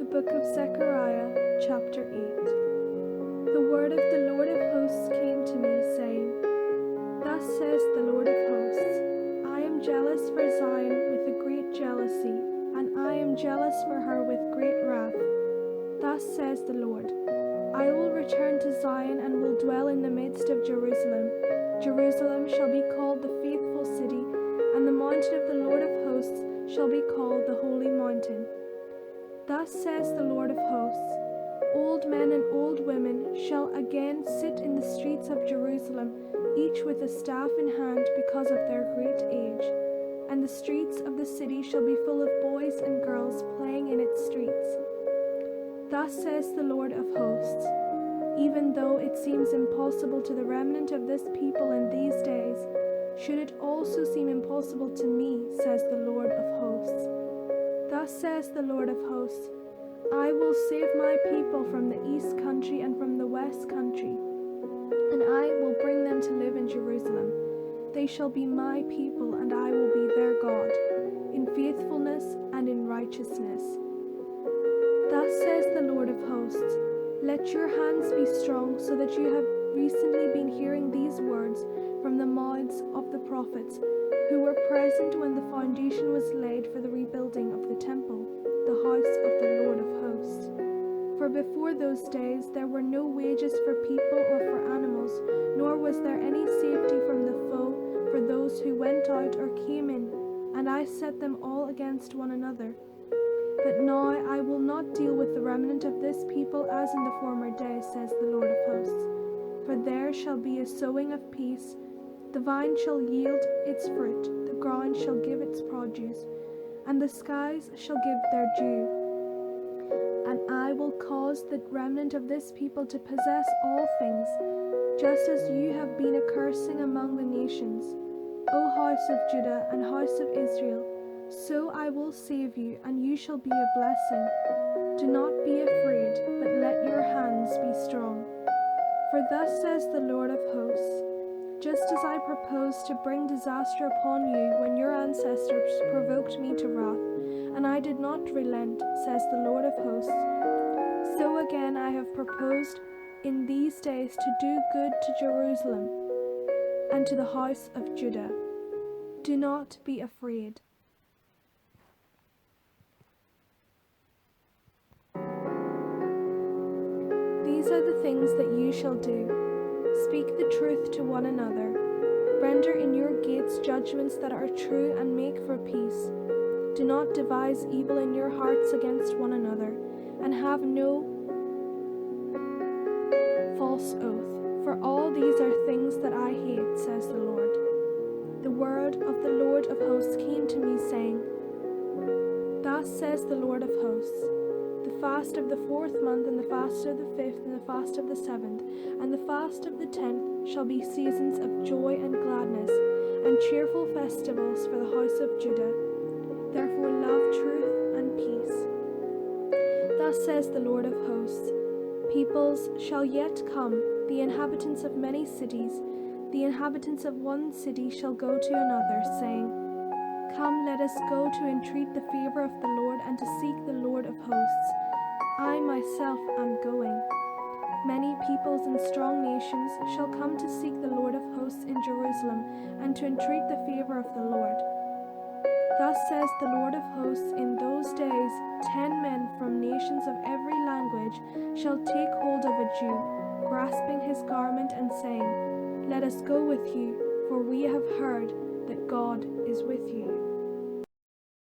book of Zechariah, chapter 8. The word of the Lord of hosts came to me, saying, Thus says the Lord of hosts, I am jealous for Zion with a great jealousy, and I am jealous for her with great wrath. Thus says the Lord, I will return to Zion and will dwell in the midst of Jerusalem. Jerusalem shall be called the faithful city, and the mountain of the Lord of hosts shall be called the holy mountain. Thus says the Lord of hosts, old men and old women shall again sit in the streets of Jerusalem, each with a staff in hand because of their great age. And the streets of the city shall be full of boys and girls playing in its streets. Thus says the Lord of hosts, even though it seems impossible to the remnant of this people in these days, should it also seem impossible to me, says the Lord of hosts. Thus says the Lord of hosts, I will save my people from the east country and from the west country, and I will bring them to live in Jerusalem. They shall be my people, and I will be their God, in faithfulness and in righteousness. Thus says the Lord of hosts, let your hands be strong, so that you have recently been hearing these words from the mouths of the prophets, who were present when the foundation was laid for the rebuilding of the temple, the house of the Lord of hosts. For before those days there were no wages for people or for animals, nor was there any safety from the foe for those who went out or came in, and I set them all against one another. But now I will not deal with the remnant of this people as in the former days, says the Lord of hosts. For there shall be a sowing of peace, the vine shall yield its fruit, the ground shall give its produce, and the skies shall give their dew. And I will cause the remnant of this people to possess all things, just as you have been a cursing among the nations, O house of Judah and house of Israel. So I will save you, and you shall be a blessing. Do not be afraid, but let your hands be strong. For thus says the Lord of hosts, just as I proposed to bring disaster upon you when your ancestors provoked me to wrath, and I did not relent, says the Lord of hosts, so again I have proposed in these days to do good to Jerusalem and to the house of Judah. Do not be afraid. These are the things that you shall do. Speak the truth to one another. Render in your gates judgments that are true, and make for peace. Do not devise evil in your hearts against one another, and have no false oath, for all these are things that I hate, says the Lord. The word of the Lord of hosts came to me, saying, Thus says the Lord of hosts, the fast of the 4th month, and the fast of the 5th, and the fast of the 7th, and the fast of the 10th shall be seasons of joy and gladness, and cheerful festivals for the house of Judah. Therefore love truth and peace. Thus says the Lord of hosts, peoples shall yet come, the inhabitants of many cities, the inhabitants of one city shall go to another, saying, Come, let us go to entreat the favor of the Lord, and to seek the Lord of hosts. I myself am going. Many peoples and strong nations shall come to seek the Lord of hosts in Jerusalem, and to entreat the favor of the Lord. Thus says the Lord of hosts, in those days 10 men from nations of every language shall take hold of a Jew, grasping his garment and saying, Let us go with you, for we have heard that God is with you.